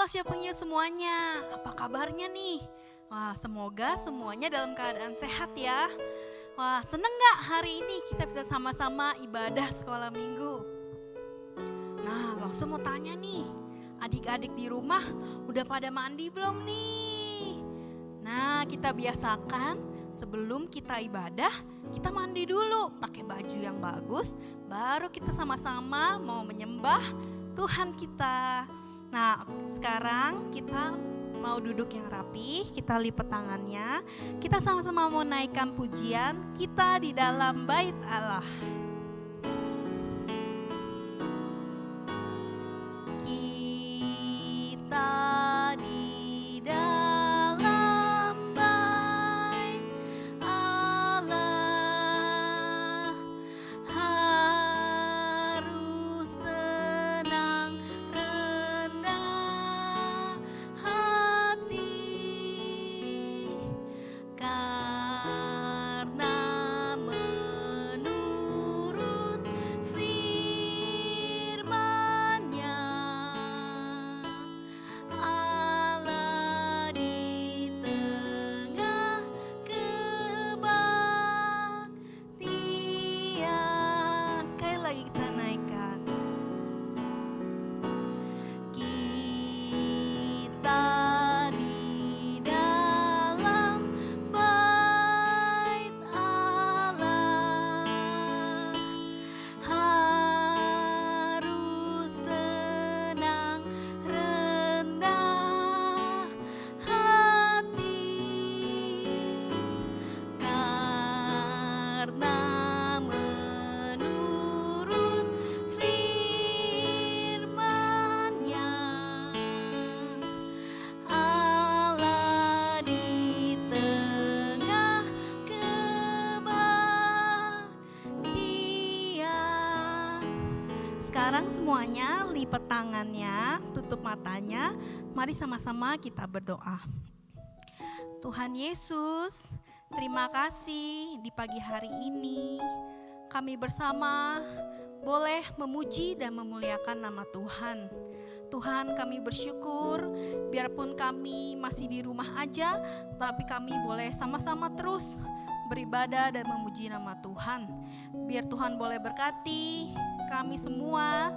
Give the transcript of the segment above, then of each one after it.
Halo Siapa Penyu semuanya, apa kabarnya nih? Wah, semoga semuanya dalam keadaan sehat ya. Wah, seneng gak hari ini kita bisa sama-sama ibadah sekolah minggu? Nah, langsung mau tanya nih, adik-adik di rumah udah pada mandi belum nih? Nah, kita biasakan sebelum kita ibadah, kita mandi dulu pakai baju yang bagus, baru kita sama-sama mau menyembah Tuhan kita. Nah, sekarang kita mau duduk yang rapi, kita lipat tangannya, kita sama-sama mau naikkan pujian kita di dalam bait Allah. Kita di dalam bait Allah harus tenang rendah hati karena menurut firman-Nya Allah di tengah kebaktian. Sekali lagi kita naikkan. Kita di dalam bait Allah harus tenang rendah hati karena menurut firman-Nya Allah di tengah kebaktian. Sekarang semuanya lipat tangannya, tutup matanya. Mari sama-sama kita berdoa. Tuhan Yesus, terima kasih di pagi hari ini kami bersama boleh memuji dan memuliakan nama Tuhan. Tuhan, kami bersyukur biarpun kami masih di rumah aja, tapi kami boleh sama-sama terus beribadah dan memuji nama Tuhan. Biar Tuhan boleh berkati kami semua,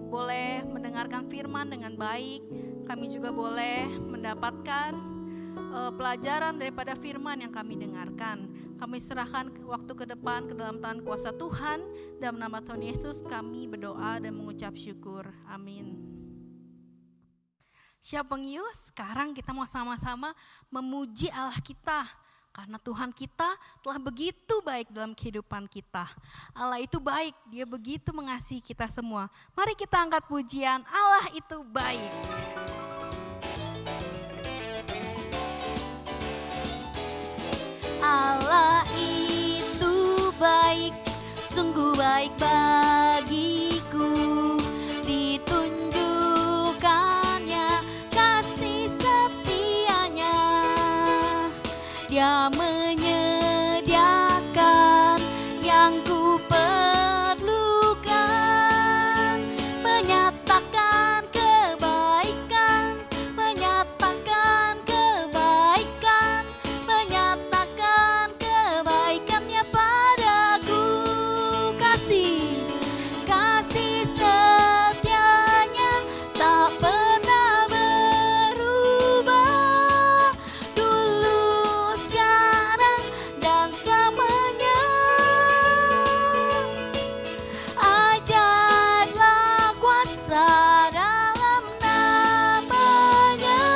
boleh mendengarkan firman dengan baik. Kami juga boleh mendapatkan pelajaran daripada firman yang kami dengarkan. Kami serahkan waktu ke depan ke dalam tangan kuasa Tuhan. Dalam nama Tuhan Yesus kami berdoa dan mengucap syukur. Amin. Siapa Penyu, sekarang kita mau sama-sama memuji Allah kita. Karena Tuhan kita telah begitu baik dalam kehidupan kita. Allah itu baik, Dia begitu mengasihi kita semua. Mari kita angkat pujian, Allah itu baik. Allah itu baik, sungguh baik bagiku. Ditunjukkannya kasih setianya. Dia menyediakan yang ku perlukan, menyatakan kebaikan, menyatakan kebaikan, menyatakan kebaikannya padaku. Kasih setianya tak pernah berubah, dulu, sekarang, dan selamanya. Ajaiblah kuasa dalam namanya.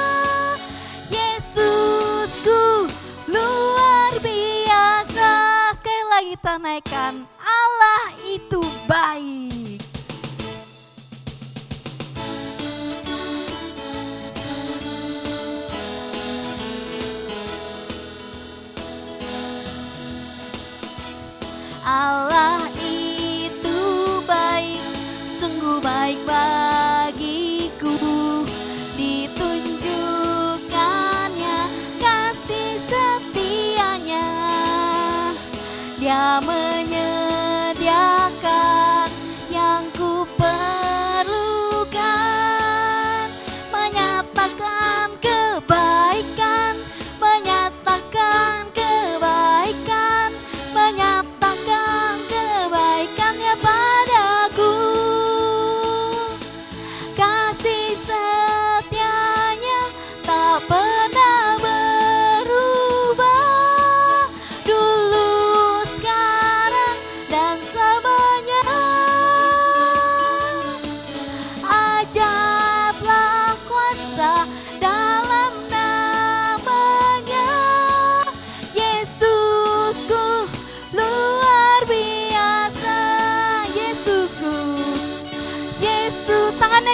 Yesusku luar biasa. Sekali lagi kita naikkan, Allah itu baik. Allah itu baik, sungguh baik bagiku. Ditunjukkannya kasih setianya. Dia menyediakan yang ku perlukan, menyatakan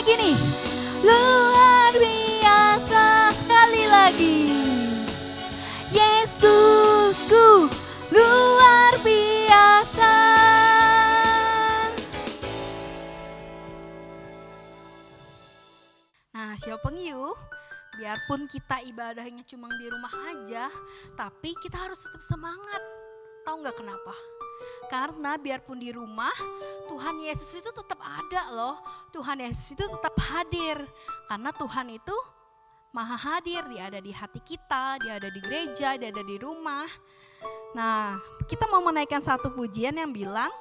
gini. Luar biasa, sekali lagi. Yesusku luar biasa. Nah, Siopeng yuk. Biarpun kita ibadahnya cuma di rumah aja, tapi kita harus tetap semangat. Tahu nggak kenapa? Karena biarpun di rumah, Tuhan Yesus itu tetap ada loh. Tuhan Yesus itu tetap hadir. Karena Tuhan itu maha hadir, dia ada di hati kita, dia ada di gereja, dia ada di rumah. Nah, kita mau menaikkan satu pujian yang bilang,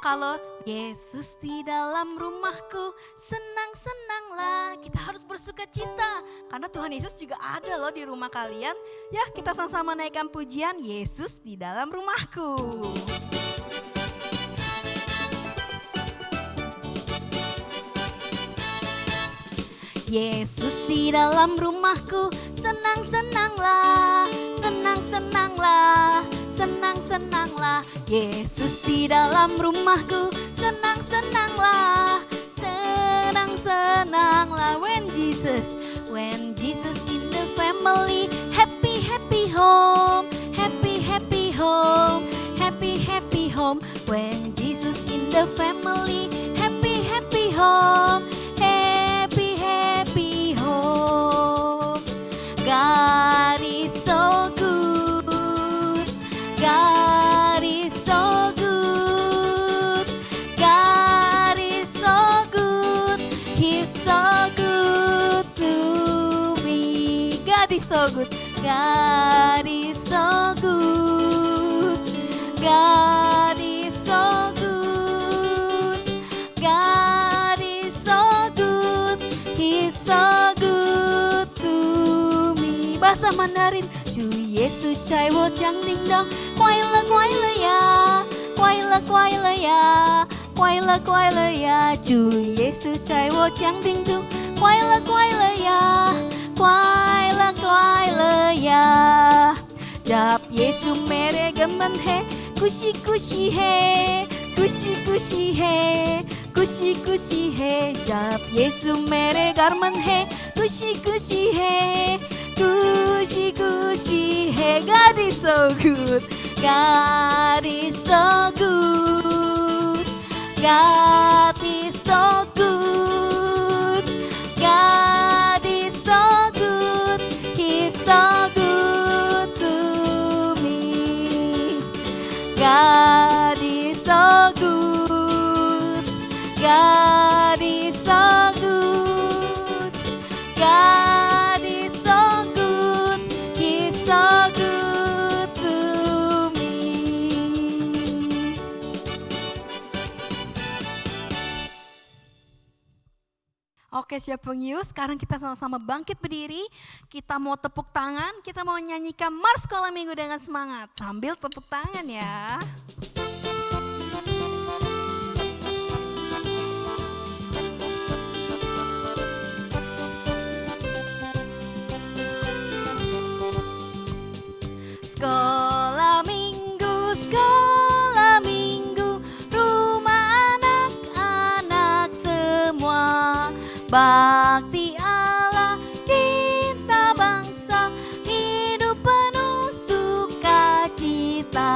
kalau Yesus di dalam rumahku, senang-senanglah. Kita harus bersuka cita, karena Tuhan Yesus juga ada loh di rumah kalian. Ya, kita sama-sama naikkan pujian, Yesus di dalam rumahku. Yesus di dalam rumahku, senang-senanglah, senang-senanglah, senang-senanglah. Yesus di dalam rumahku, senang-senanglah, senang-senanglah. When Jesus in the family, happy, happy home, happy, happy home, happy, happy home. When Jesus in the family, happy, happy home, happy, happy home. God is so good, God is so good, God is so good, He's so good to me. God is so good, God is so good, God is so good, God is so good, He's so good to me. Bahasa Mandarin, Chủ Giêsu trai vô trắng đinh đông, quay lơ ya, quay lơ ya, quay lơ ya. Chủ Giêsu trai vô trắng đinh đông, quay lơ ya, quay lơ ya. Jab Yesu mere gaman hai, खुशी खुशी है, खुशी खुशी है, खुशी खुशी है. जब यीशु मेरे घर में है, खुशी खुशी है, खुशी खुशी है. God is so good, God is so good, God is so good, God is so good, He's so good to me. God is so good, God is so good, God is so good, He's so good to me. Oke, siap pengius, sekarang kita sama-sama bangkit berdiri. Kita mau tepuk tangan, kita mau nyanyikan Mars Sekolah Minggu dengan semangat. Sambil tepuk tangan ya. Sekolah minggu, rumah anak-anak semua. Bakti Allah, cinta bangsa, hidup penuh sukacita.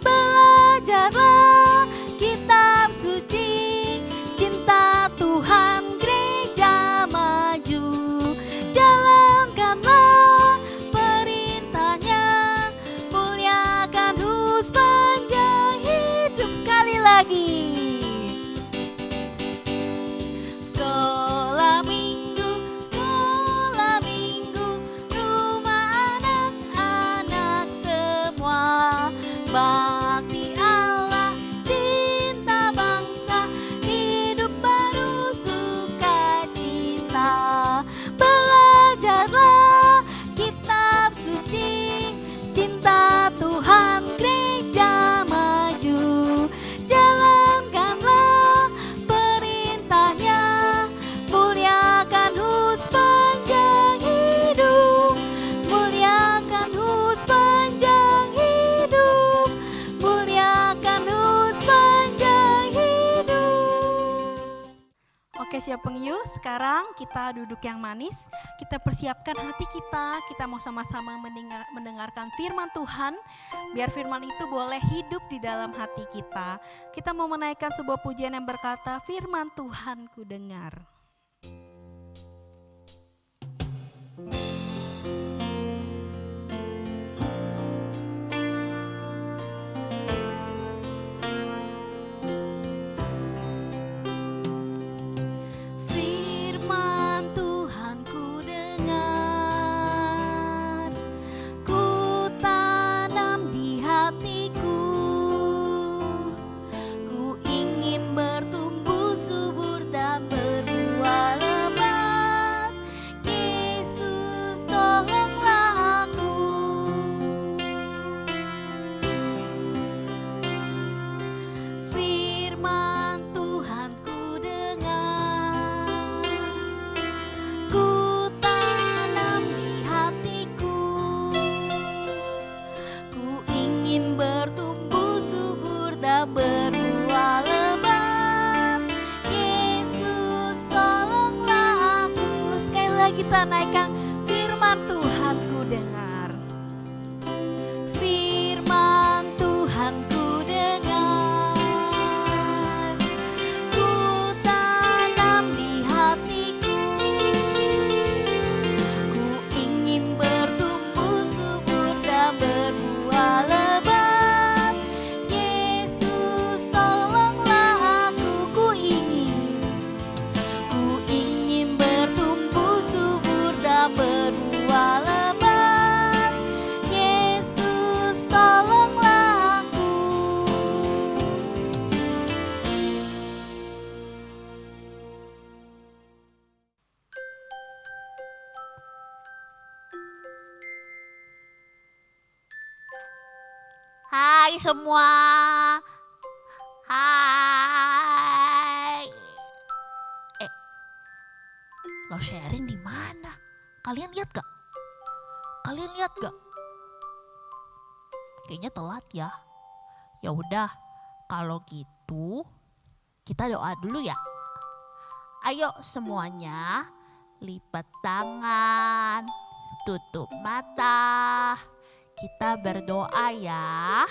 Belajarlah kitab suci, cinta Tuhan gereja maju. Jalankanlah perintahnya, muliakan sepanjang hidup. Sekali lagi. Sekolah minggu, siap pengiyu, sekarang kita duduk yang manis, kita persiapkan hati kita mau sama-sama mendengarkan firman Tuhan, biar firman itu boleh hidup di dalam hati kita. Kita mau menaikkan sebuah pujian yang berkata, firman Tuhan ku dengar. Kita naikkan firman Tuhan ku dengar. Firman Tuhan ku dengar, ku tanam di hatiku, ku ingin bertumbuh subur dan berbuah lebat. Yesus tolonglah aku, ku ingin bertumbuh berbuah lebat. Yesus tolonglah aku. Hai semua. Hai. Lo sharing di mana? Kalian lihat gak? Kayaknya telat ya. Ya udah, kalau gitu kita doa dulu ya. Ayo semuanya lipat tangan, tutup mata. Kita berdoa ya.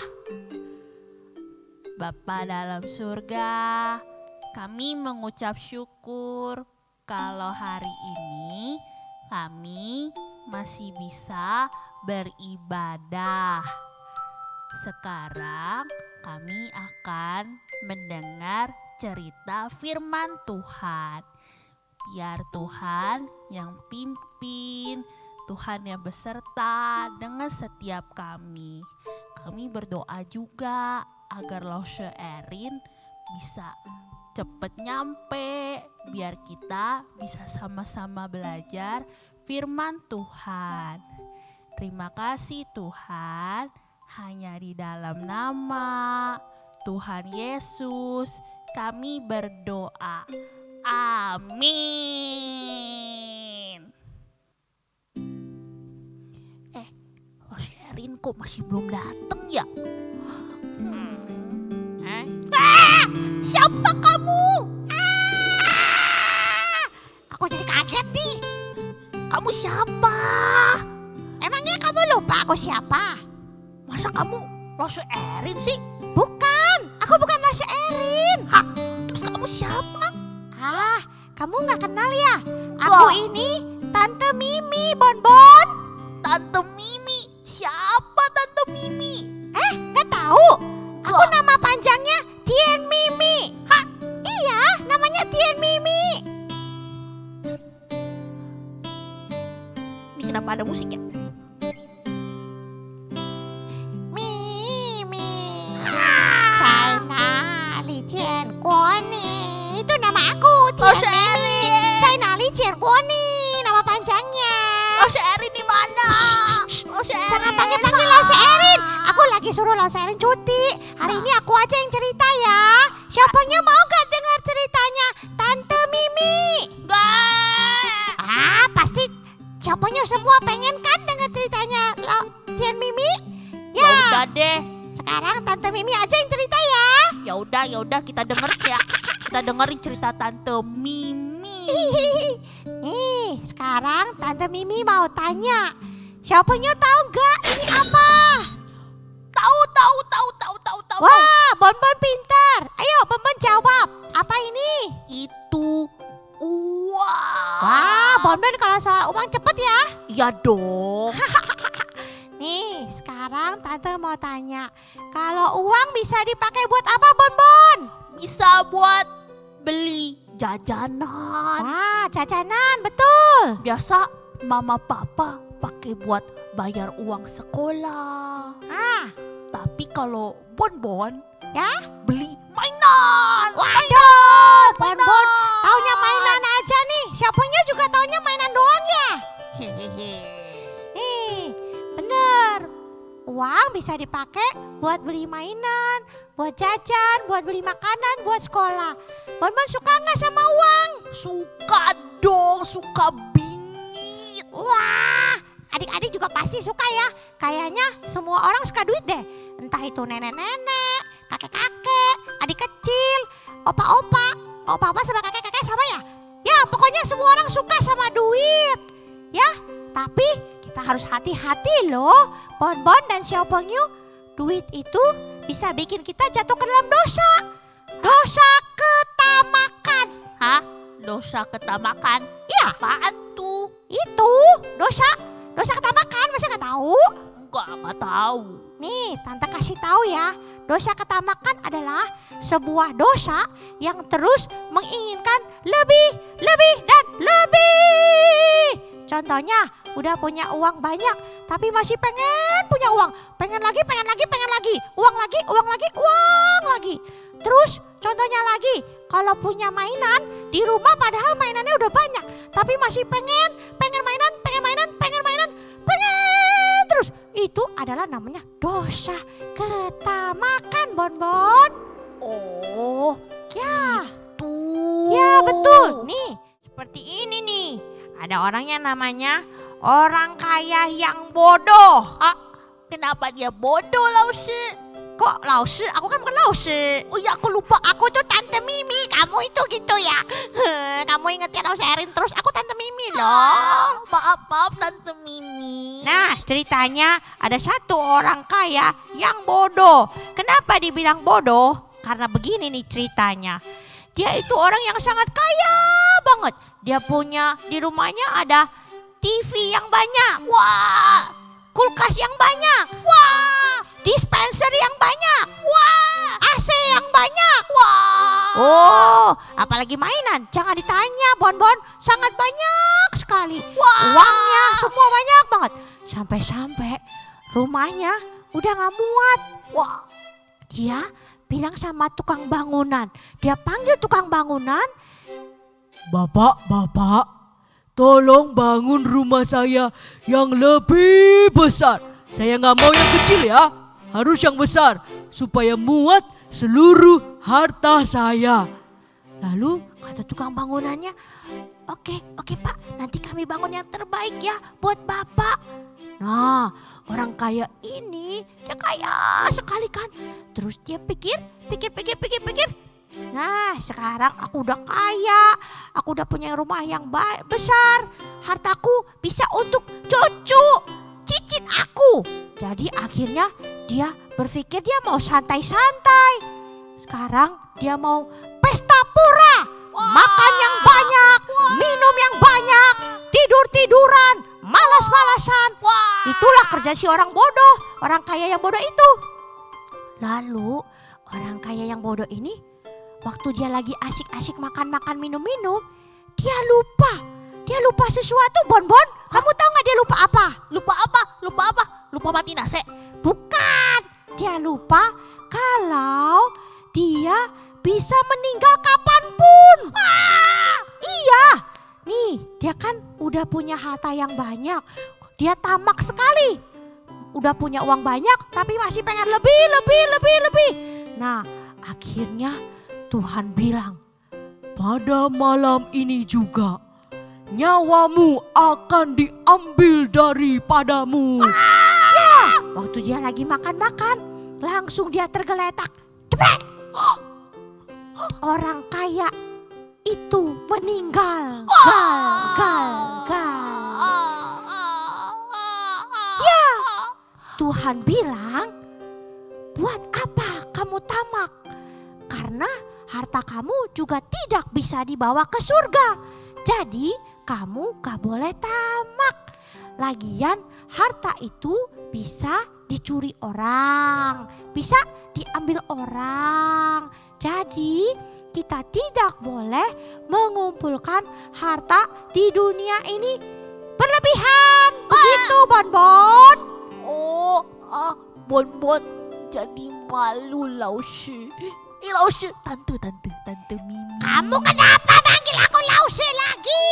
Bapa dalam surga, kami mengucap syukur kalau hari ini kami masih bisa beribadah. Sekarang kami akan mendengar cerita firman Tuhan. Biar Tuhan yang pimpin, Tuhan yang beserta dengan setiap kami. Kami berdoa juga agar Loshe Erin bisa cepet nyampe, biar kita bisa sama-sama belajar firman Tuhan. Terima kasih Tuhan, hanya di dalam nama Tuhan Yesus kami berdoa. Amin. Loshe Erin kok masih belum datang ya? Siapa kamu? Aku jadi kaget nih. Kamu siapa? Emangnya kamu lupa aku siapa? Masa kamu Loshe Erin sih? Bukan, aku bukan Loshe Erin. Hah? Terus kamu siapa? Kamu gak kenal ya? Aku ini Tante Mimi, Bonbon. Tante Mimi? Siapa Tante Mimi? Gak tahu? Aku nama panjangnya Tien Mimi. Hah? Iya, namanya Tien Mimi. Ini kenapa ada musik ya? Mimi. China Li Jian Guoni. Itu nama aku, Tien Mimi. China Li Jian Guoni, nama panjangnya. Loshe Erin di mana? Loshe Erin. Jangan panggil-panggil Loshe Erin. Aku lagi suruh Loshe Erin cuti. Hari ini aku aja yang cerita ya. Siapanya mau gak dengar ceritanya Tante Mimi? Gak. Pasti siapanya semua pengen kan dengar ceritanya Tien Mimi? Ya udah deh. Sekarang Tante Mimi aja yang cerita ya. Ya Ya udah kita dengerin cerita Tante Mimi. Nih, sekarang Tante Mimi mau tanya. Siapanya tahu nggak ini apa? Tahu. Wah, Bonbon pintar. Ayo, Bonbon jawab. Apa ini? Itu uang. Wah, Bonbon kalau soal uang cepet ya. Iya dong. Nih, sekarang Tante mau tanya. Kalau uang bisa dipakai buat apa, Bonbon? Bisa buat beli jajanan. Wah, jajanan, betul. Biasa mama papa pakai buat bayar uang sekolah. Ah, Tapi kalau Bonbon ya? beli mainan. Waduh, Bonbon taunya mainan aja nih. Siapanya juga taunya mainan doang ya. Hehehe. Nih, bener. Uang bisa dipakai buat beli mainan, buat jajan, buat beli makanan, buat sekolah. Bonbon suka nggak sama uang? Suka dong, suka bingit. Wah, adik-adik juga pasti suka ya. Kayaknya semua orang suka duit deh. Entah itu nenek-nenek, kakek-kakek, adik kecil, opa-opa. Opa-opa sama kakek-kakek sama ya? Ya, pokoknya semua orang suka sama duit. Ya, tapi kita harus hati-hati loh. Bonbon dan Xiaopengyu, duit itu bisa bikin kita jatuh ke dalam dosa. Dosa ketamakan. Hah? Dosa ketamakan? Iya, Apaan tuh? itu dosa ketamakan. Masa nggak tahu? Enggak tahu. Nih, Tante kasih tahu ya. Dosa ketamakan adalah sebuah dosa yang terus menginginkan lebih, dan lebih. Contohnya, udah punya uang banyak, tapi masih pengen punya uang. Pengen lagi. Uang lagi. Terus, contohnya lagi, kalau punya mainan di rumah padahal mainannya udah banyak, tapi masih pengen mainan. Terus, itu adalah namanya dosa ketamakan, Bonbon. Oh, Ya. tuh. Ya betul. Nih, seperti ini nih. Ada orang yang namanya orang kaya yang bodoh. Kenapa dia bodoh, Lausi? Kok Lausi? Aku kan bukan Lausi. Oh ya, aku lupa. Aku tuh Tante Mimi. Kamu itu gitu ya. Kamu inget ya Lausi Erin terus. Aku Tante Mimi loh. Maaf Tante Mimi. Nah, ceritanya ada satu orang kaya yang bodoh. Kenapa dibilang bodoh? Karena begini nih ceritanya. Dia itu orang yang sangat kaya banget. Dia punya di rumahnya ada TV yang banyak. Wah, kulkas yang banyak. Wah, dispenser yang banyak. Wah, AC yang banyak. Wah. Oh, apalagi mainan. Jangan ditanya, Bonbon. Sangat banyak sekali. Wah. Uangnya semua banyak banget. Sampai-sampai rumahnya udah gak muat. Wah. Dia bilang sama tukang bangunan. Dia panggil tukang bangunan. Bapak, tolong bangun rumah saya yang lebih besar. Saya nggak mau yang kecil ya, harus yang besar supaya muat seluruh harta saya. Lalu kata tukang bangunannya, Oke Pak, nanti kami bangun yang terbaik ya buat Bapak. Nah, orang kaya ini dia kaya sekali kan. Terus dia pikir. Nah, sekarang aku udah kaya, aku udah punya rumah yang besar, hartaku bisa untuk cucu cicit aku. Jadi akhirnya dia berpikir dia mau santai-santai. Sekarang dia mau pesta pura, makan yang banyak, minum yang banyak, tidur-tiduran, malas-malasan. Itulah kerja si orang bodoh, orang kaya yang bodoh itu. Lalu orang kaya yang bodoh ini waktu dia lagi asik-asik makan-makan minum-minum, dia lupa sesuatu, Bonbon. Kamu tahu nggak dia lupa apa? Lupa apa? Lupa mati nase? Bukan, dia lupa kalau dia bisa meninggal kapanpun. Iya, nih dia kan udah punya harta yang banyak. Dia tamak sekali. Udah punya uang banyak tapi masih pengen lebih. Nah, akhirnya Tuhan bilang, Pada malam ini juga nyawamu akan diambil daripadamu. waktu dia lagi makan-makan, langsung dia tergeletak. Ceprek! orang kaya itu meninggal. Gal. Ya, Tuhan bilang, buat apa kamu tamak? Karena harta kamu juga tidak bisa dibawa ke surga. Jadi kamu gak boleh tamak. Lagian harta itu bisa dicuri orang, bisa diambil orang. Jadi kita tidak boleh mengumpulkan harta di dunia ini berlebihan. Begitu, Bonbon. Oh, Bonbon jadi malu, Laushi. Laushi, tante Mimi. Kamu kenapa manggil aku Lause lagi?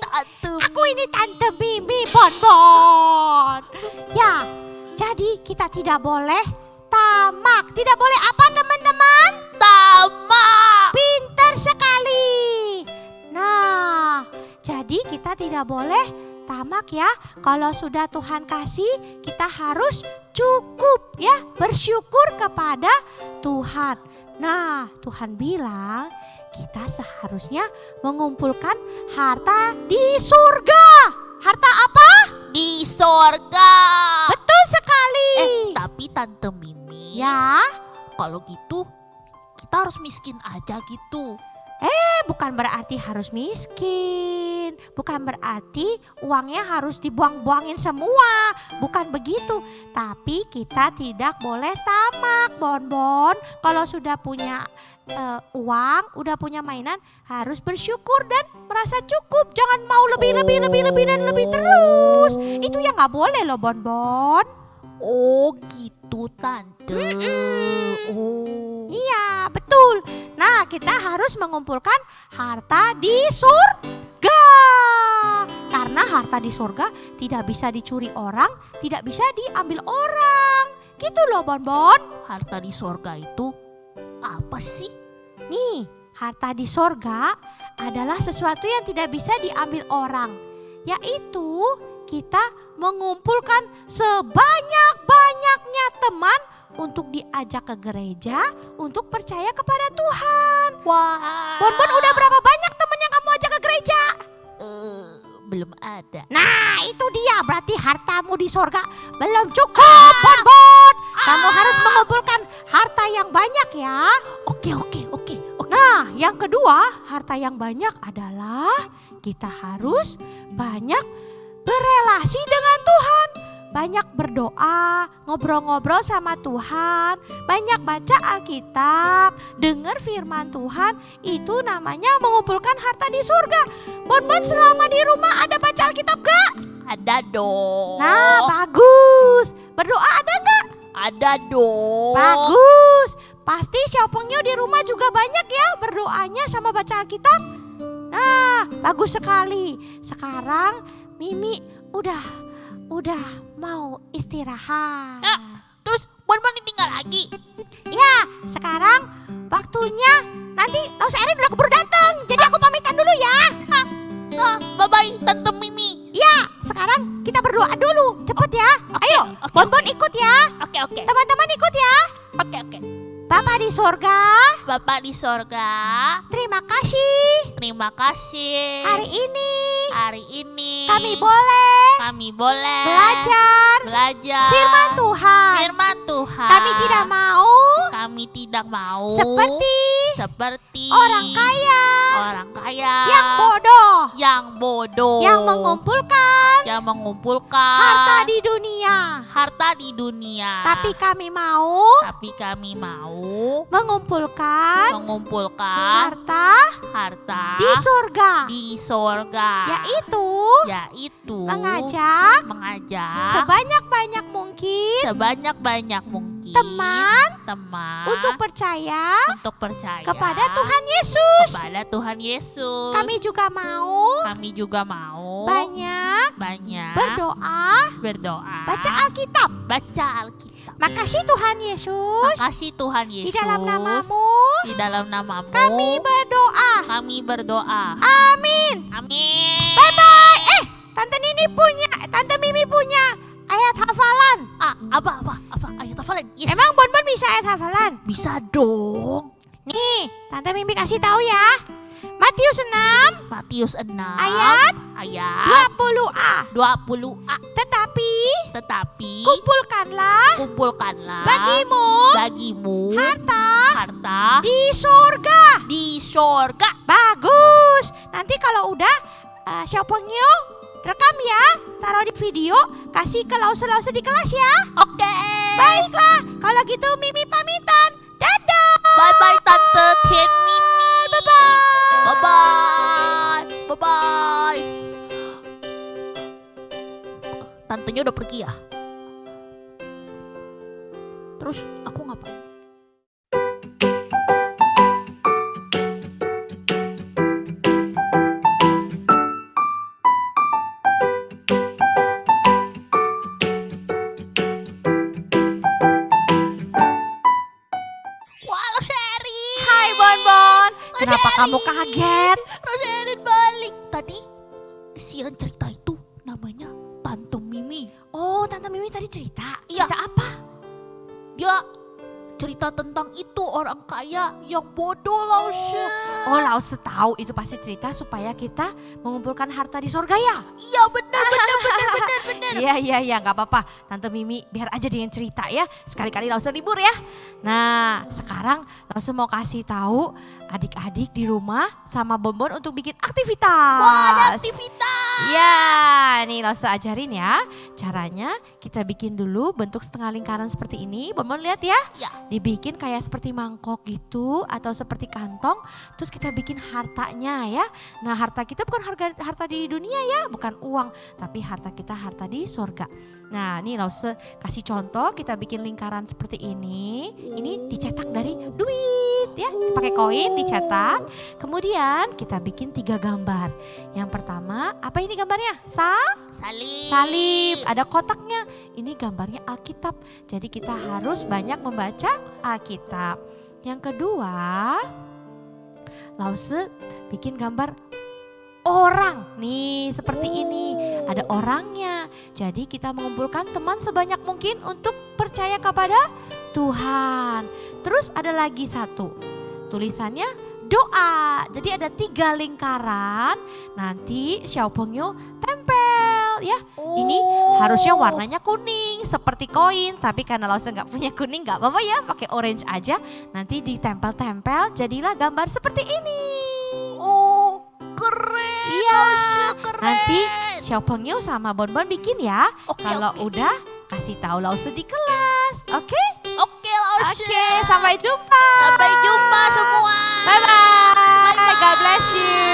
Tante Aku ini Tante Mimi, Bonbon. Ya, jadi kita tidak boleh tamak. Tidak boleh apa, teman-teman? tamak. Pintar sekali. Nah, jadi kita tidak boleh tamak ya. Kalau sudah Tuhan kasih, kita harus cukup ya, bersyukur kepada Tuhan. Nah, Tuhan bilang kita seharusnya mengumpulkan harta di surga. Harta apa? Di sorga. Betul sekali. Tapi Tante Mimi, Ya, kalau gitu kita harus miskin aja gitu. bukan berarti harus miskin. Bukan berarti uangnya harus dibuang-buangin semua. Bukan begitu. Tapi kita tidak boleh tamak, Bonbon. Kalau sudah punya uang, udah punya mainan, harus bersyukur dan merasa cukup. Jangan mau lebih dan lebih terus. Itu yang gak boleh loh, Bonbon. Oh gitu Tante. Oh. Iya, betul. Nah, kita harus mengumpulkan harta di surga. Karena harta di surga tidak bisa dicuri orang, tidak bisa diambil orang. Gitu loh, Bonbon. Harta di sorga itu apa sih? Nih, harta di surga adalah sesuatu yang tidak bisa diambil orang. Yaitu kita mengumpulkan sebanyak-banyaknya teman untuk diajak ke gereja, untuk percaya kepada Tuhan. Wah. Bonbon, udah berapa banyak teman yang kamu ajak ke gereja? Belum ada. Nah, itu dia, berarti hartamu di sorga belum cukup, Bonbon. Kamu harus mengumpulkan harta yang banyak ya. Oke. Nah, yang kedua, harta yang banyak adalah kita harus banyak berelasi dengan Tuhan. Banyak berdoa, ngobrol-ngobrol sama Tuhan, banyak baca Alkitab, dengar firman Tuhan. Itu namanya mengumpulkan harta di surga. Bonbon selama di rumah ada baca Alkitab gak? Ada dong. Nah, bagus. Berdoa ada gak? Ada dong. Bagus. Pasti Xiaopengnya di rumah juga banyak ya berdoanya sama baca Alkitab. Nah, bagus sekali. Sekarang Mimi udah mau istirahat. Terus Bonbon ditinggal lagi. Ya, sekarang waktunya nanti Laus Erin udah keburu datang. Jadi aku pamitan dulu ya. Bye-bye Tante Mimi. Ya, sekarang kita berdoa dulu. Cepet ya. Ayo, oke, Bonbon ikut ya. Oke. Teman-teman ikut ya. Oke. Bapa di surga, Bapak di sorga, terima kasih. terima kasih. Hari ini kami boleh belajar firman Tuhan. Tuhan. Kami tidak mau seperti orang kaya yang bodoh yang mengumpulkan harta di dunia. Tapi kami mau mengumpulkan harta di surga. Yaitu mengajak sebanyak-banyak mungkin teman untuk percaya kepada Tuhan Yesus. Kami juga mau banyak berdoa, baca Alkitab. Makasih Tuhan Yesus. Di dalam namamu kami berdoa. Amin. Bye bye. Tante Mimi punya ayat hafalan. Apa ayat hafalan? Yes. Emang Bonbon bisa ayat hafalan? Bisa dong. Nih, Tante Mimi kasih tahu ya. Matius 6 Matius 6 ayat ayat 20a. 20a. Tetapi Kumpulkanlah kumpulkanlah bagimu harta harta di surga. di sorga. Bagus. Nanti kalau udah Xiaopengyu rekam ya, taruh di video, kasih ke lause-lause di kelas ya. Oke. Baiklah, kalau gitu Mimi pamitan. Dadah. Bye bye Tante Tian Mimi. Bye bye. Bye bye. Bye bye. Tantenya udah pergi ya. Terus aku ngapain? Walau Sherry. Hai Bonbon. Kenapa kamu kaget? Roselin balik. Tadi si yang cerita itu namanya Tante Mimi. Oh, Tante Mimi tadi cerita. Iya. Cerita apa? Dia cerita tentang itu orang kaya yang bodoh Lause. Oh, Lause tahu itu pasti cerita supaya kita mengumpulkan harta di surga ya? Iya benar. Iya, nggak apa-apa. Tante Mimi biar aja dia yang cerita ya. Sekali-kali Lause libur ya. Nah, sekarang Lause mau kasih tahu adik-adik di rumah sama Bonbon untuk bikin aktivitas. Wah, ada aktivitas. Ya, nih Lause ajarin ya. Caranya kita bikin dulu bentuk setengah lingkaran seperti ini. Bonbon lihat ya. Ya. Dibikin kayak seperti mangkok gitu atau seperti kantong. Terus kita bikin hartanya ya. Nah, harta kita bukan harta di dunia ya, bukan uang, tapi harta kita harta di surga. Nah, nih Lause kasih contoh, kita bikin lingkaran seperti ini. Ini dicetak dari duit ya, pakai koin dicetak. Kemudian kita bikin 3 gambar. Yang pertama, apa ini gambarnya? Salib. Ada kotaknya. Ini gambarnya Alkitab. Jadi kita harus banyak membaca Alkitab. Yang kedua, Lause bikin gambar orang. Nih, seperti ini. Ada orangnya. Jadi kita mengumpulkan teman sebanyak mungkin untuk percaya kepada Tuhan. Terus ada lagi satu. Tulisannya doa. Jadi ada 3 lingkaran. Nanti Xiaopengyu tempel ya. Ini harusnya warnanya kuning seperti koin. Tapi karena Lause nggak punya kuning nggak apa-apa ya. Pakai orange aja. Nanti ditempel-tempel jadilah gambar seperti ini. Oh, keren. Iya. Keren. Nanti Xiaopengyu sama Bonbon bikin ya. Oke, Kalau oke. udah kasih tahu Lause di kelas. Oke? Oke Lause. Oke, sampai jumpa. Sampai jumpa semua. Bye bye. God bless you.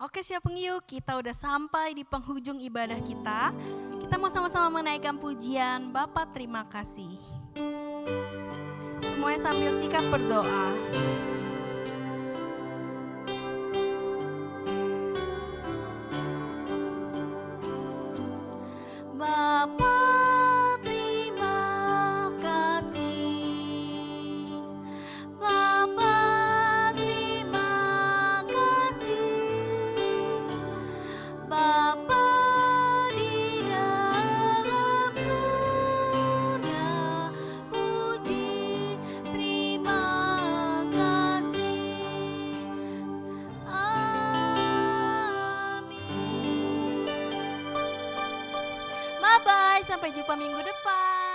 Oke Xiaopengyu, kita udah sampai di penghujung ibadah kita. Kita mau sama-sama menaikkan pujian Bapa terima kasih. Semuanya sambil sikap berdoa. Bapa terima kasih. Bapa terima kasih. Bapa di dalam surga, puji terima kasih. Amin. Bye-bye, sampai jumpa minggu depan.